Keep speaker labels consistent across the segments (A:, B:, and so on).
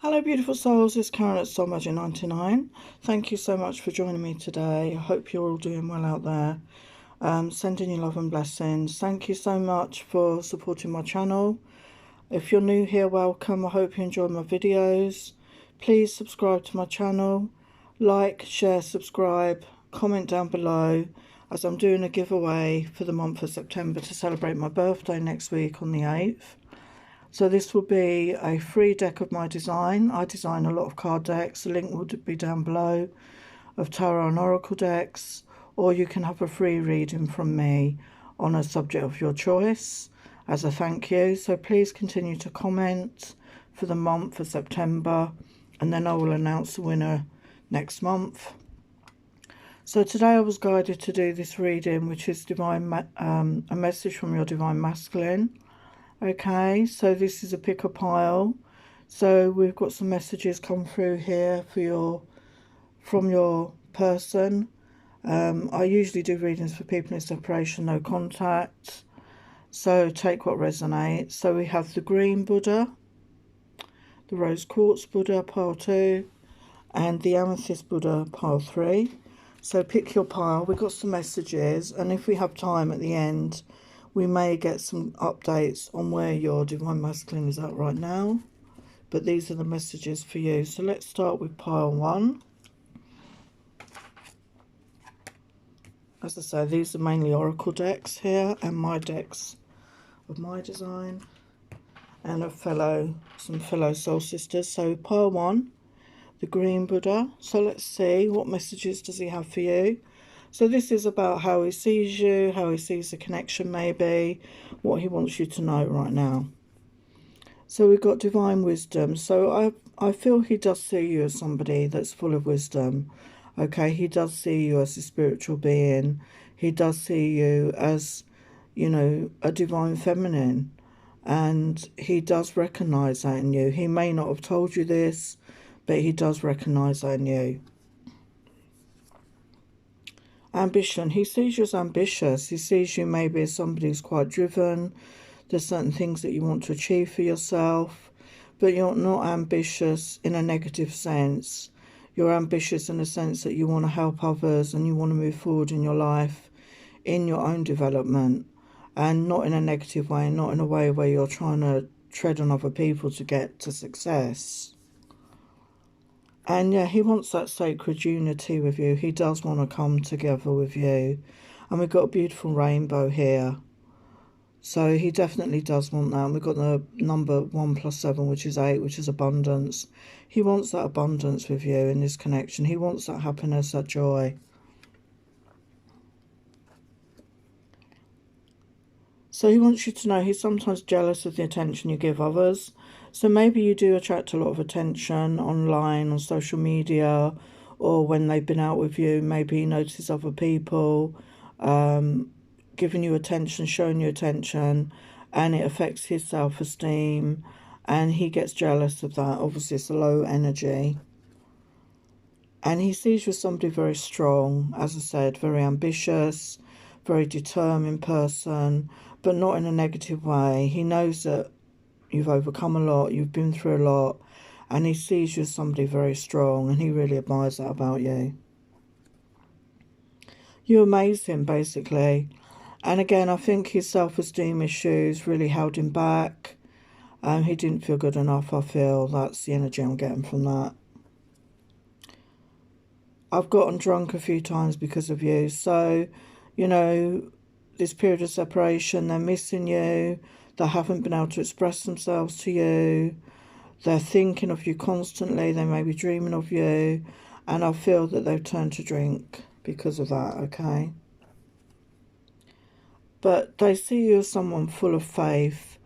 A: Hello beautiful souls, it's Karen at Soulmates 99. Thank you so much for joining me today. I hope you're all doing well out there. Sending you love and blessings. Thank you so much for supporting my channel. If you're new here, welcome. I hope you enjoy my videos. Please subscribe to my channel. Like, share, subscribe, comment down below, as I'm doing a giveaway for the month of September to celebrate my birthday next week on the 8th. So this will be a free deck of my design. I design a lot of card decks. The link will be down below of tarot and oracle decks. Or you can have a free reading from me on a subject of your choice as a thank you. So please continue to comment for the month of September. And then I will announce the winner next month. So today I was guided to do this reading, which is a message from your Divine Masculine. Okay, so this is a pick a pile. So we've got some messages come through here for from your person. I usually do readings for people in separation, no contact. So take what resonates. So we have the green Buddha, the rose quartz Buddha, pile 2, and the amethyst Buddha, pile 3. So pick your pile. We've got some messages, and if we have time at the end, we may get some updates on where your Divine Masculine is at right now. But these are the messages for you. So let's start with pile 1. As I say, these are mainly oracle decks here, and my decks of my design, and some fellow soul sisters. So pile 1, the green Buddha. So let's see, what messages does he have for you? So this is about how he sees you, how he sees the connection maybe, what he wants you to know right now. So we've got divine wisdom. So I feel he does see you as somebody that's full of wisdom. Okay, he does see you as a spiritual being. He does see you as, you know, a divine feminine. And he does recognise that in you. He may not have told you this, but he does recognise that in you. Ambition. He sees you as ambitious. He sees you maybe as somebody who's quite driven. There's certain things that you want to achieve for yourself, but you're not ambitious in a negative sense. You're ambitious in the sense that you want to help others and you want to move forward in your life, in your own development, and not in a negative way, not in a way where you're trying to tread on other people to get to success. And yeah, he wants that sacred unity with you. He does want to come together with you. And we've got a beautiful rainbow here. So he definitely does want that. And we've got the number 1 + 7, which is 8, which is abundance. He wants that abundance with you in this connection. He wants that happiness, that joy. So he wants you to know he's sometimes jealous of the attention you give others. So maybe you do attract a lot of attention online, on social media, or when they've been out with you. Maybe he notices other people giving you attention, showing you attention, and it affects his self-esteem, and he gets jealous of that. Obviously, it's a low energy. And he sees you as somebody very strong, as I said, very ambitious, very determined person, but not in a negative way. He knows that you've overcome a lot, you've been through a lot, and he sees you as somebody very strong, and he really admires that about you. You amaze him, basically. And again, I think his self-esteem issues really held him back. He didn't feel good enough, I feel. That's the energy I'm getting from that. I've gotten drunk a few times because of you. So, you know, this period of separation, they're missing you. They haven't been able to express themselves to you. They're thinking of you constantly. They may be dreaming of you. And I feel that they've turned to drink because of that, okay? But they see you as someone full of faith.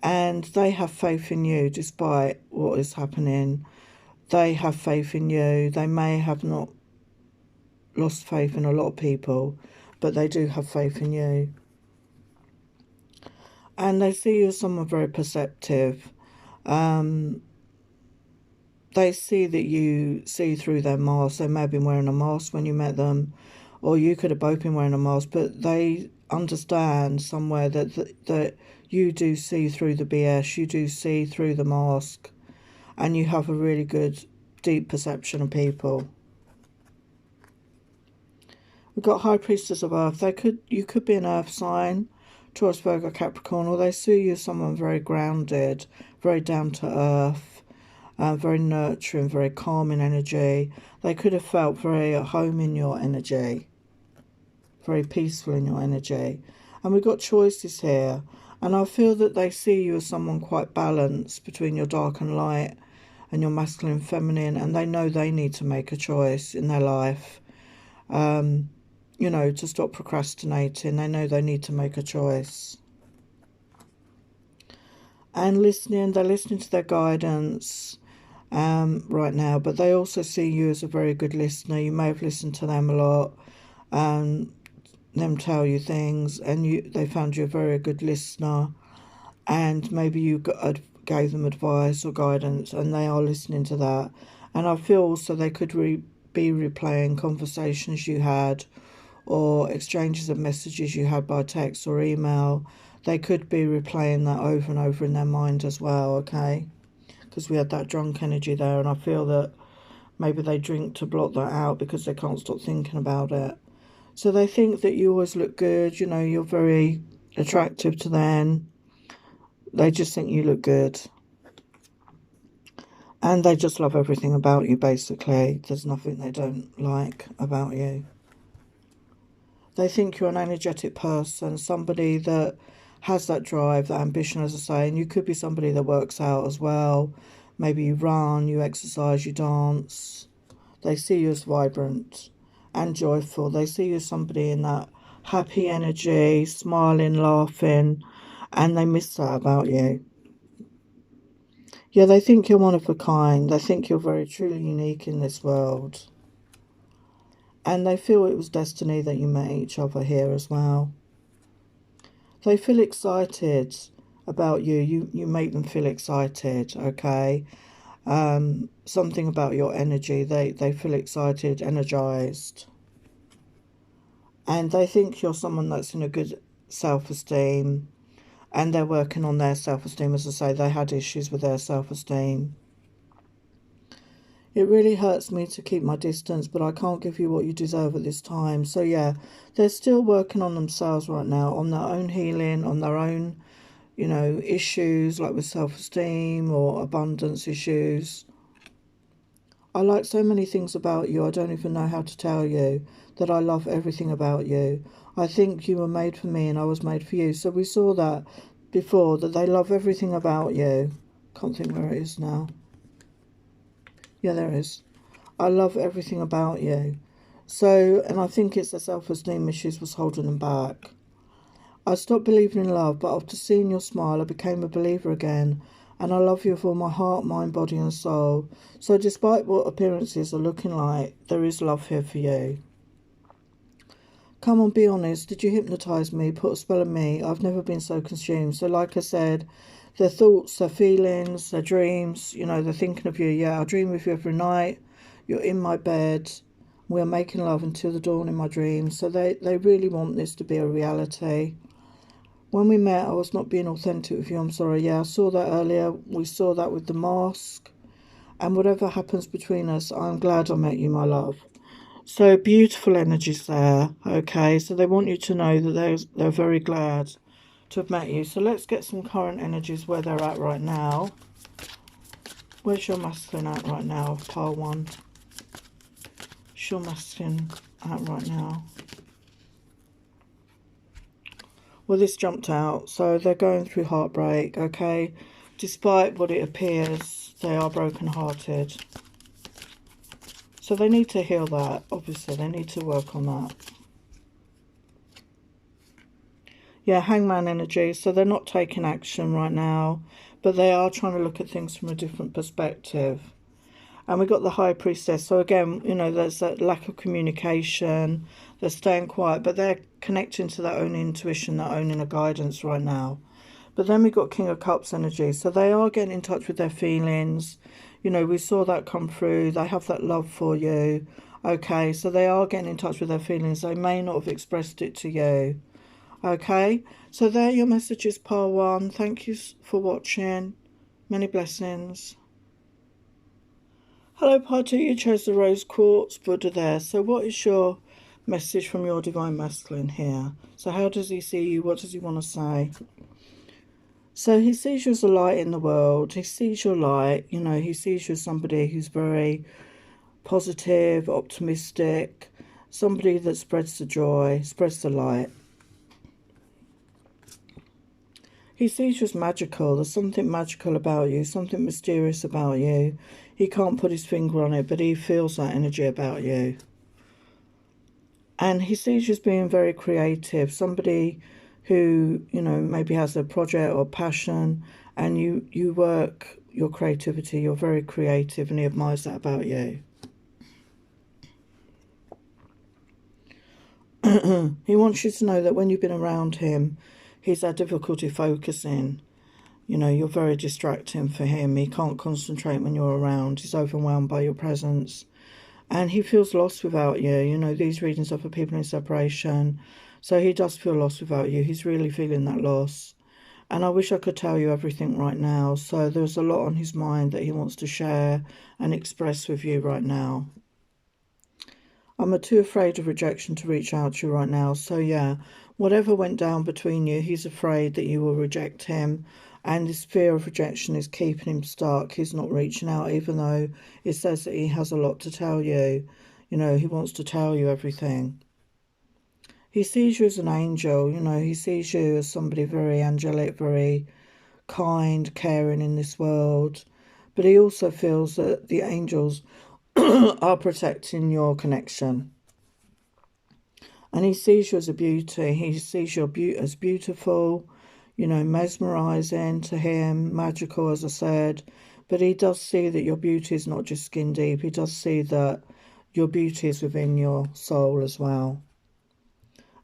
A: And they have faith in you despite what is happening. They have faith in you. They may have not lost faith in a lot of people, but they do have faith in you. And they see you as someone very perceptive. They see that you see through their mask. They may have been wearing a mask when you met them, or you could have both been wearing a mask, but they understand somewhere that you do see through the BS, you do see through the mask, and you have a really good, deep perception of people. We've got High Priestess of Earth. You could be an Earth sign, Taurus, Virgo, Capricorn, or they see you as someone very grounded, very down to earth, very nurturing, very calm in energy. They could have felt very at home in your energy, very peaceful in your energy. And we've got choices here. And I feel that they see you as someone quite balanced between your dark and light and your masculine and feminine. And they know they need to make a choice in their life. You know, to stop procrastinating. They know they need to make a choice. And they're listening to their guidance right now, but they also see you as a very good listener. You may have listened to them a lot, them tell you things, and they found you a very good listener, and maybe you gave them advice or guidance, and they are listening to that. And I feel also they could be replaying conversations you had, or exchanges of messages you had by text or email. They could be replaying that over and over in their mind as well, okay? Because we had that drunk energy there, and I feel that maybe they drink to block that out because they can't stop thinking about it. So they think that you always look good, you know, you're very attractive to them. They just think you look good. And they just love everything about you, basically. There's nothing they don't like about you. They think you're an energetic person, somebody that has that drive, that ambition, as I say. And you could be somebody that works out as well. Maybe you run, you exercise, you dance. They see you as vibrant and joyful. They see you as somebody in that happy energy, smiling, laughing, and they miss that about you. Yeah, they think you're one of a kind. They think you're very truly unique in this world. And they feel it was destiny that you met each other here as well. They feel excited about you. You make them feel excited, okay? Something about your energy. They feel excited, energized. And they think you're someone that's in a good self-esteem. And they're working on their self-esteem. As I say, they had issues with their self-esteem. It really hurts me to keep my distance, but I can't give you what you deserve at this time. So yeah, they're still working on themselves right now, on their own healing, on their own, you know, issues like with self-esteem or abundance issues. I like so many things about you, I don't even know how to tell you that I love everything about you. I think you were made for me and I was made for you. So we saw that before, that they love everything about you. Can't think where it is now. Yeah, there it is. I love everything about you. So, and I think it's the self-esteem issues was holding them back. I stopped believing in love, but after seeing your smile, I became a believer again. And I love you with all my heart, mind, body and soul. So despite what appearances are looking like, there is love here for you. Come on, be honest. Did you hypnotise me, put a spell on me? I've never been so consumed. So like I said, their thoughts, their feelings, their dreams, you know, they're thinking of you. Yeah, I dream of you every night. You're in my bed. We're making love until the dawn in my dreams. So they really want this to be a reality. When we met, I was not being authentic with you. I'm sorry. Yeah, I saw that earlier. We saw that with the mask. And whatever happens between us, I'm glad I met you, my love. So beautiful energies there. Okay, so they want you to know that they're very glad to have met you. So let's get some current energies where they're at right now. Where's your masculine at right now, pile 1? Where's your masculine at right now? Well, this jumped out. So they're going through heartbreak, okay? Despite what it appears, they are broken-hearted. So they need to heal that, obviously. They need to work on that. Yeah, hangman energy. So they're not taking action right now, but they are trying to look at things from a different perspective. And we've got the high priestess. So again, you know, there's that lack of communication. They're staying quiet, but they're connecting to their own intuition, their own inner guidance right now. But then we've got King of Cups energy. So they are getting in touch with their feelings. You know, we saw that come through. They have that love for you. Okay, so they are getting in touch with their feelings. They may not have expressed it to you. Okay, so there are your messages, pile 1. Thank you for watching. Many blessings. Hello, Party. You chose the Rose Quartz Buddha there. So what is your message from your Divine Masculine here? So how does he see you? What does he want to say? So he sees you as a light in the world. He sees your light. You know, he sees you as somebody who's very positive, optimistic, somebody that spreads the joy, spreads the light. He sees you as magical. There's something magical about you, something mysterious about you. He can't put his finger on it, but he feels that energy about you. And he sees you as being very creative, somebody who, you know, maybe has a project or passion, and you work your creativity. You're very creative, and he admires that about you. He wants you to know that when you've been around him, he's had difficulty focusing. You know, you're very distracting for him. He can't concentrate when you're around. He's overwhelmed by your presence. And he feels lost without you. You know, these readings are for people in separation. So he does feel lost without you. He's really feeling that loss. And I wish I could tell you everything right now. So there's a lot on his mind that he wants to share and express with you right now. I'm too afraid of rejection to reach out to you right now. So yeah, whatever went down between you, he's afraid that you will reject him. And this fear of rejection is keeping him stuck. He's not reaching out, even though it says that he has a lot to tell you. You know, he wants to tell you everything. He sees you as an angel. You know, he sees you as somebody very angelic, very kind, caring in this world. But he also feels that the angels are protecting your connection. And he sees you as a beauty. He sees you as beautiful, you know, mesmerising to him, magical, as I said. But he does see that your beauty is not just skin deep. He does see that your beauty is within your soul as well.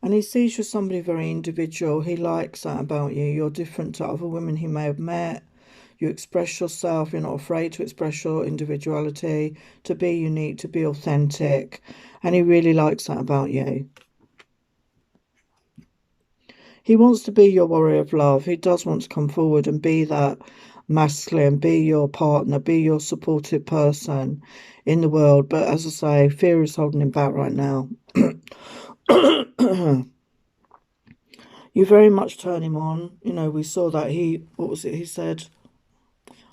A: And he sees you as somebody very individual. He likes that about you. You're different to other women he may have met. You express yourself. You're not afraid to express your individuality, to be unique, to be authentic. And he really likes that about you. He wants to be your warrior of love. He does want to come forward and be that masculine, be your partner, be your supportive person in the world. But as I say, fear is holding him back right now. You very much turn him on. You know, we saw that what was it he said?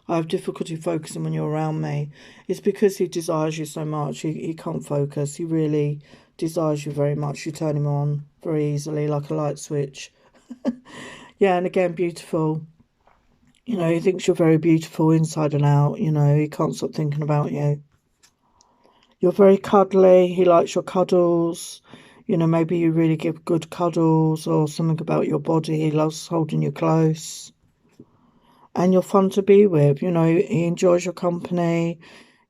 A: I have difficulty focusing when you're around me. It's because he desires you so much. He can't focus. He really desires you very much. You turn him on very easily, like a light switch. Yeah, and again, beautiful. You know, he thinks you're very beautiful inside and out. You know, he can't stop thinking about you. You're very cuddly. He likes your cuddles. You know, maybe you really give good cuddles or something about your body. He loves holding you close. And you're fun to be with. You know, he enjoys your company.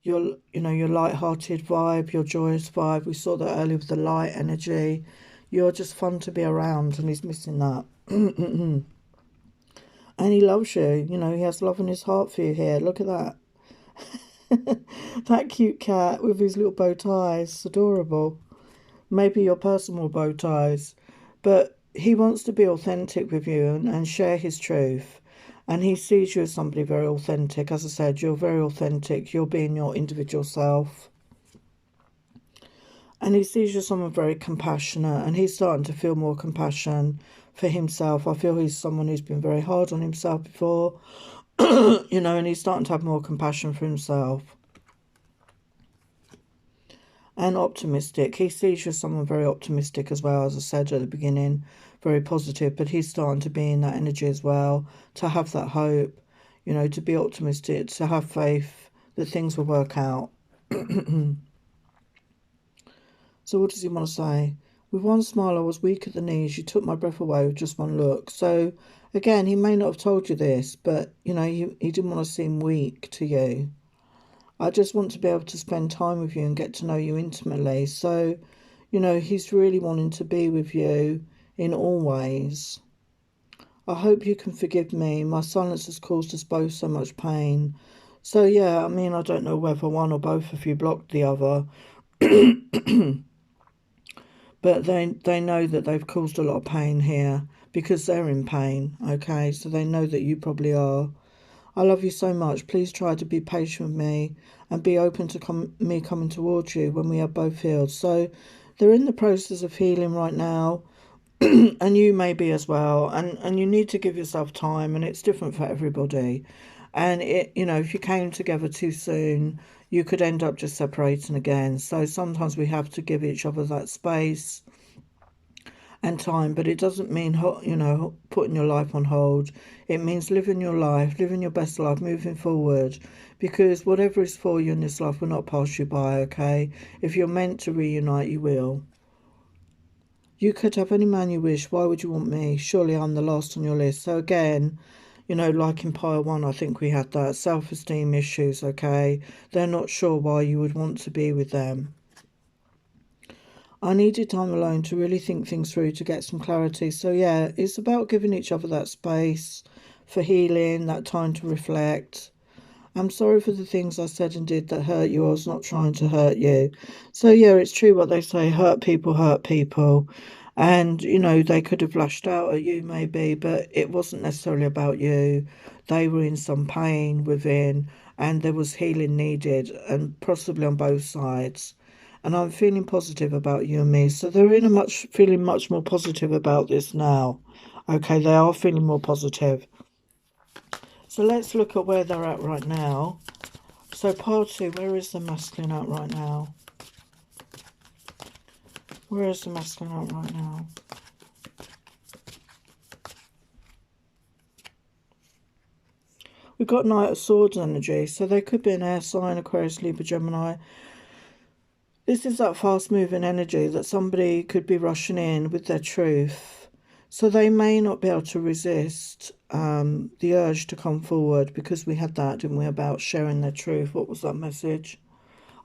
A: Your light-hearted vibe, your joyous vibe. We saw that earlier with the light energy. You're just fun to be around, and he's missing that. And he loves you. You know, he has love in his heart for you here. Look at that. That cute cat with his little bow ties. It's adorable. Maybe your personal bow ties. But he wants to be authentic with you and share his truth. And he sees you as somebody very authentic. As I said, you're very authentic. You're being your individual self. And he sees you as someone very compassionate. And he's starting to feel more compassion for himself. I feel he's someone who's been very hard on himself before. You know, and he's starting to have more compassion for himself. And optimistic. He sees you as someone very optimistic as well, as I said at the beginning. Very positive, but he's starting to be in that energy as well, to have that hope, you know, to be optimistic, to have faith that things will work out. So what does he want to say? With one smile, I was weak at the knees. You took my breath away with just one look. So, again, he may not have told you this, but, you know, he didn't want to seem weak to you. I just want to be able to spend time with you and get to know you intimately. So, you know, he's really wanting to be with you in all ways. I hope you can forgive me. My silence has caused us both so much pain. So, yeah, I mean, I don't know whether one or both of you blocked the other. But they know that they've caused a lot of pain here because they're in pain, okay? So they know that you probably are. I love you so much. Please try to be patient with me and be open to me coming towards you when we are both healed. So they're in the process of healing right now. And you may be as well, and you need to give yourself time, and it's different for everybody. And it, you know, if you came together too soon, you could end up just separating again. So sometimes we have to give each other that space and time, but it doesn't mean, you know, putting your life on hold. It means living your life, living your best life, moving forward, because whatever is for you in this life will not pass you by. Okay, if you're meant to reunite, you will. You could have any man you wish. Why would you want me? Surely I'm the last on your list. So again, you know, like in pile one, I think we had that. Self-esteem issues, okay? They're not sure why you would want to be with them. I needed time alone to really think things through, to get some clarity. So yeah, it's about giving each other that space for healing, that time to reflect. I'm sorry for the things I said and did that hurt you. I was not trying to hurt you. So yeah, it's true what they say, hurt people hurt people. And, you know, they could have lashed out at you maybe, but it wasn't necessarily about you. They were in some pain within, and there was healing needed, and possibly on both sides. And I'm feeling positive about you and me. So they're feeling much more positive about this now. Okay, they are feeling more positive. So let's look at where they're at right now. So pile two, where is the masculine at right now? Where is the masculine at right now? We've got Knight of Swords energy. So they could be an air sign, Aquarius, Libra, Gemini. This is that fast-moving energy that somebody could be rushing in with their truth. So they may not be able to resist the urge to come forward, because we had that, didn't we, about sharing their truth. What was that message?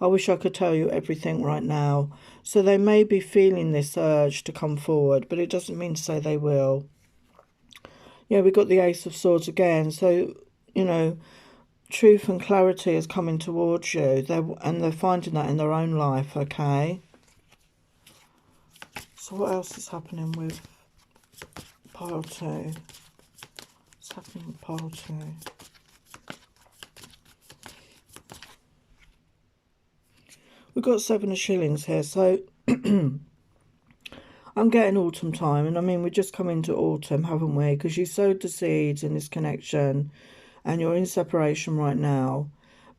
A: I wish I could tell you everything right now. So they may be feeling this urge to come forward, but it doesn't mean to say they will. Yeah, we got the Ace of Swords again. So, you know, truth and clarity is coming towards you. They're finding that in their own life, okay? So what else is happening with pile two? What's happening with pile two? We've got 7 of shillings here. So I'm getting autumn time. And I mean, we're just coming to autumn, haven't we? Because you sowed the seeds in this connection and you're in separation right now.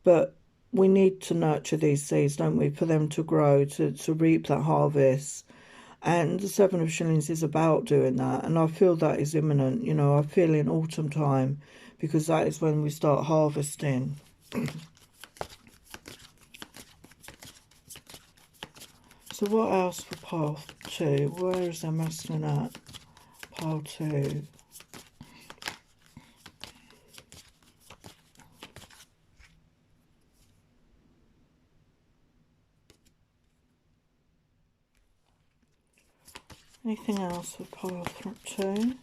A: But we need to nurture these seeds, don't we? For them to grow, to reap that harvest. And the 7 of shillings is about doing that. And I feel that is imminent. You know, I feel in autumn time, because that is when we start harvesting. So what else for pile two? Where is their masculine at? Pile two. Anything else for pile two?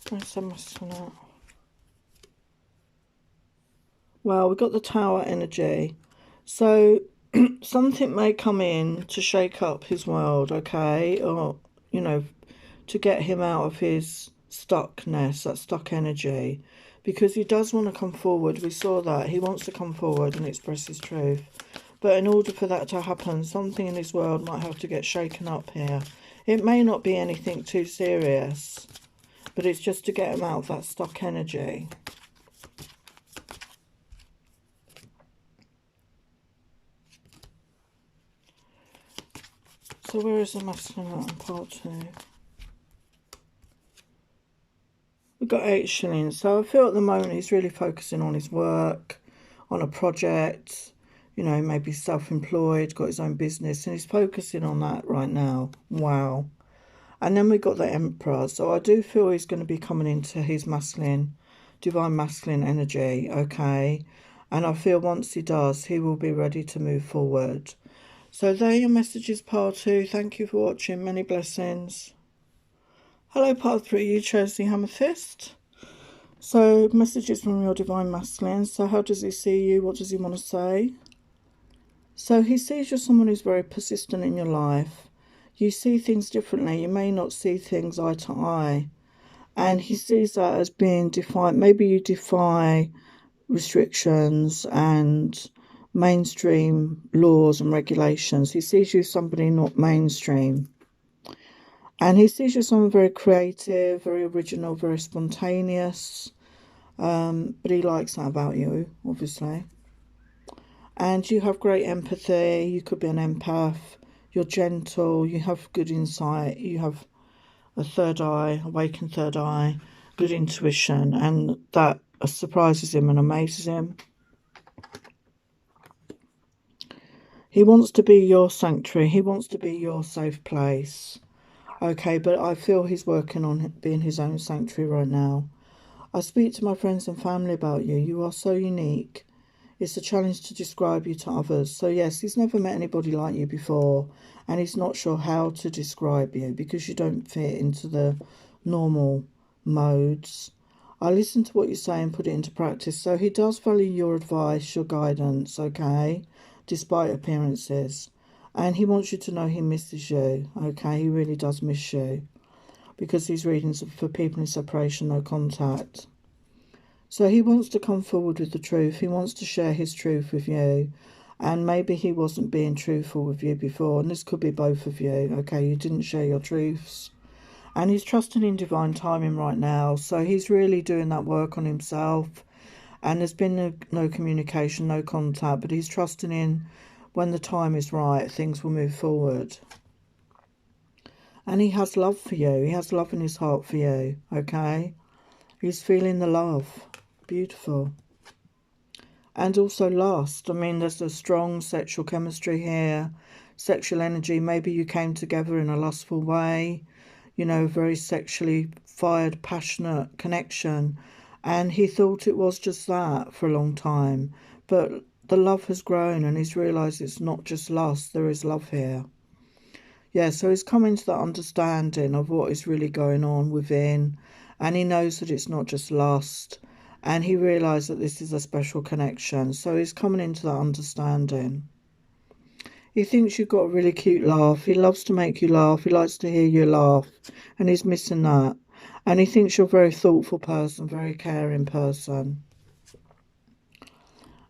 A: Where's their masculine at? Well, we've got the Tower energy. So something may come in to shake up his world, okay? Or, you know, to get him out of his stuckness, that stuck energy. Because he does want to come forward. We saw that. He wants to come forward and express his truth. But in order for that to happen, something in his world might have to get shaken up here. It may not be anything too serious, but it's just to get him out of that stuck energy. So where is the masculine on part two? We've got 8 shillings. So I feel at the moment he's really focusing on his work, on a project, you know, maybe self-employed, got his own business, and he's focusing on that right now. Wow. And then we got the Emperor. So I do feel he's going to be coming into his masculine, divine masculine energy, okay? And I feel once he does, he will be ready to move forward. So there are your messages, part two. Thank you for watching. Many blessings. Hello, part three. You chose the Amethyst. So messages from your divine masculine. So how does he see you? What does he want to say? So he sees you're someone who's very persistent in your life. You see things differently. You may not see things eye to eye. And he sees that as being defiant. Maybe you defy restrictions and mainstream laws and regulations. He sees you as somebody not mainstream. And he sees you as someone very creative, very original, very spontaneous. But he likes that about you, obviously. And you have great empathy. You could be an empath. You're gentle. You have good insight. You have a third eye, awakened third eye, good intuition. And that surprises him and amazes him. He wants to be your sanctuary. He wants to be your safe place. Okay, but I feel he's working on being his own sanctuary right now. I speak to my friends and family about you. You are so unique. It's a challenge to describe you to others. So yes, he's never met anybody like you before, and he's not sure how to describe you because you don't fit into the normal modes. I listen to what you say and put it into practice. So he does value your advice, your guidance, okay, despite appearances. And he wants you to know he misses you, okay? He really does miss you because these readings are for people in separation, no contact. So he wants to come forward with the truth. He wants to share his truth with you. And maybe he wasn't being truthful with you before. And this could be both of you, okay? You didn't share your truths. And he's trusting in divine timing right now. So he's really doing that work on himself. And there's been no communication, no contact. But he's trusting in when the time is right, things will move forward. And he has love for you. He has love in his heart for you, okay? He's feeling the love. Beautiful. And also lust. I mean, there's a strong sexual chemistry here. Sexual energy. Maybe you came together in a lustful way. You know, very sexually fired, passionate connection. And he thought it was just that for a long time. But the love has grown and he's realised it's not just lust. There is love here. Yeah, so he's coming to that understanding of what is really going on within. And he knows that it's not just lust. And he realised that this is a special connection. So he's coming into that understanding. He thinks you've got a really cute laugh. He loves to make you laugh. He likes to hear you laugh. And he's missing that. And he thinks you're a very thoughtful person, very caring person.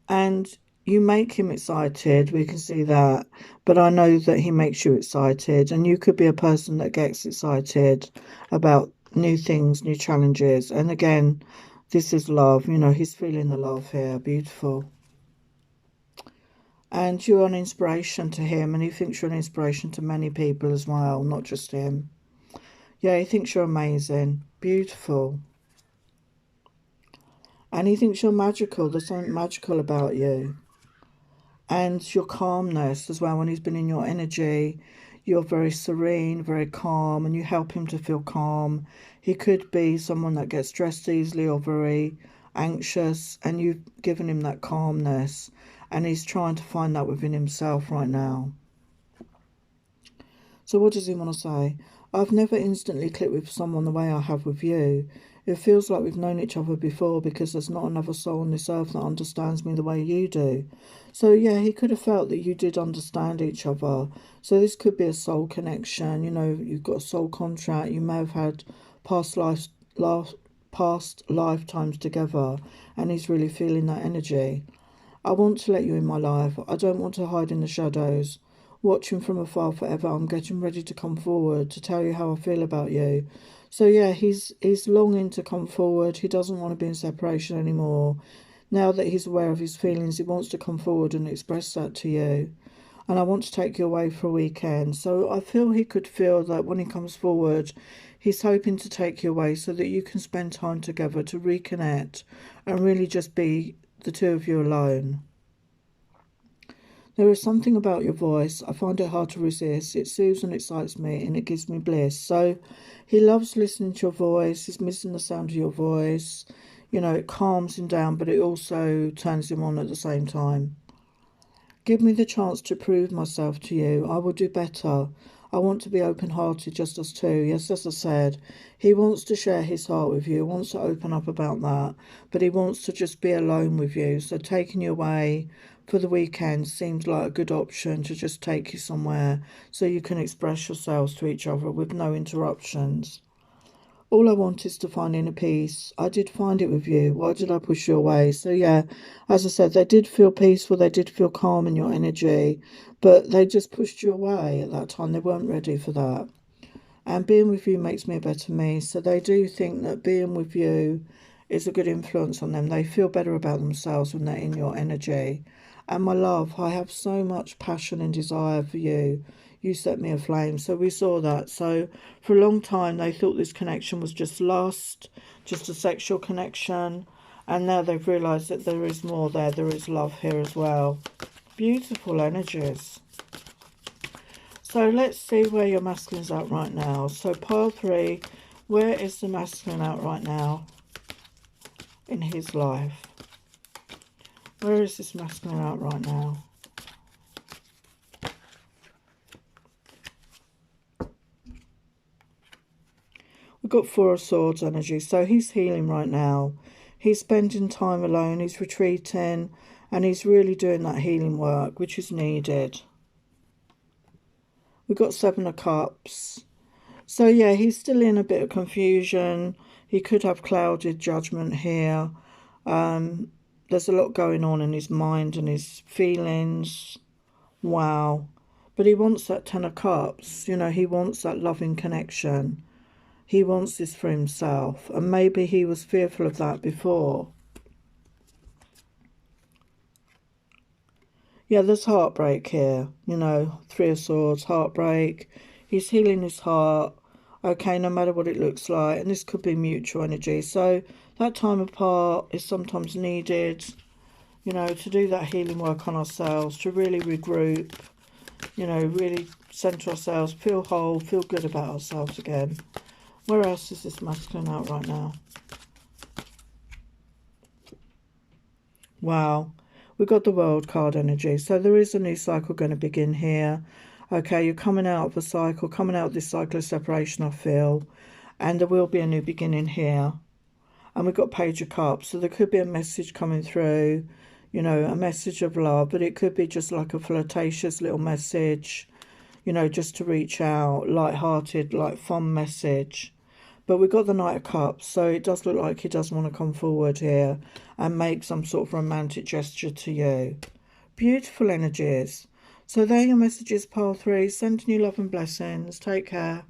A: And you make him excited. We can see that. But I know that he makes you excited. And you could be a person that gets excited about new things, new challenges. And again, this is love. You know, he's feeling the love here. Beautiful. And you're an inspiration to him. And he thinks you're an inspiration to many people as well, not just him. Yeah, he thinks you're amazing. Beautiful. And he thinks you're magical. There's something magical about you. And your calmness as well. When he's been in your energy, you're very serene, very calm, and you help him to feel calm. He could be someone that gets stressed easily or very anxious, and you've given him that calmness, and he's trying to find that within himself right now. So what does he want to say? I've never instantly clicked with someone the way I have with you. It feels like we've known each other before because there's not another soul on this earth that understands me the way you do. So yeah, he could have felt that you did understand each other. So this could be a soul connection. You know, you've got a soul contract. You may have had past lifetimes together, and he's really feeling that energy. I want to let you in my life. I don't want to hide in the shadows. Watching from afar forever. I'm getting ready to come forward to tell you how I feel about you. So yeah, he's longing to come forward. He doesn't want to be in separation anymore. Now that he's aware of his feelings, he wants to come forward and express that to you. And I want to take you away for a weekend. So I feel he could feel that when he comes forward, he's hoping to take you away so that you can spend time together to reconnect and really just be the two of you alone. There is something about your voice. I find it hard to resist. It soothes and excites me and it gives me bliss. So he loves listening to your voice. He's missing the sound of your voice. You know, it calms him down, but it also turns him on at the same time. Give me the chance to prove myself to you. I will do better. I want to be open-hearted, just as two. Yes, as I said, he wants to share his heart with you, wants to open up about that, but he wants to just be alone with you. So taking you away for the weekend seems like a good option to just take you somewhere so you can express yourselves to each other with no interruptions. All I want is to find inner peace. I did find it with you. Why did I push you away? So yeah, as I said, they did feel peaceful. They did feel calm in your energy, but they just pushed you away at that time. They weren't ready for that. And being with you makes me a better me. So they do think that being with you is a good influence on them. They feel better about themselves when they're in your energy. And my love, I have so much passion and desire for you. You set me aflame. So we saw that. So for a long time, they thought this connection was just lust, just a sexual connection. And now they've realised that there is more there. There is love here as well. Beautiful energies. So let's see where your masculine's at right now. So pile 3, where is the masculine at right now in his life? Where is this masculine at right now? We've got 4 of Swords energy. So he's healing right now. He's spending time alone. He's retreating. And he's really doing that healing work, which is needed. We've got 7 of Cups. So yeah, he's still in a bit of confusion. He could have clouded judgment here. There's a lot going on in his mind and his feelings. Wow. But he wants that 10 of Cups. You know, he wants that loving connection. He wants this for himself. And maybe he was fearful of that before. Yeah, there's heartbreak here. You know, 3 of Swords, heartbreak. He's healing his heart. Okay, no matter what it looks like. And this could be mutual energy. So that time apart is sometimes needed, you know, to do that healing work on ourselves, to really regroup, you know, really centre ourselves, feel whole, feel good about ourselves again. Where else is this masculine out right now? Wow. We've got the World card energy. So there is a new cycle going to begin here. Okay, you're coming out of a cycle, coming out of this cycle of separation, I feel. And there will be a new beginning here. And we've got Page of Cups. So there could be a message coming through, you know, a message of love. But it could be just like a flirtatious little message, you know, just to reach out, light-hearted, like fun message. But we've got the Knight of Cups, so it does look like he does want to come forward here and make some sort of romantic gesture to you. Beautiful energies. So there are your messages, pile 3. Sending you love and blessings. Take care.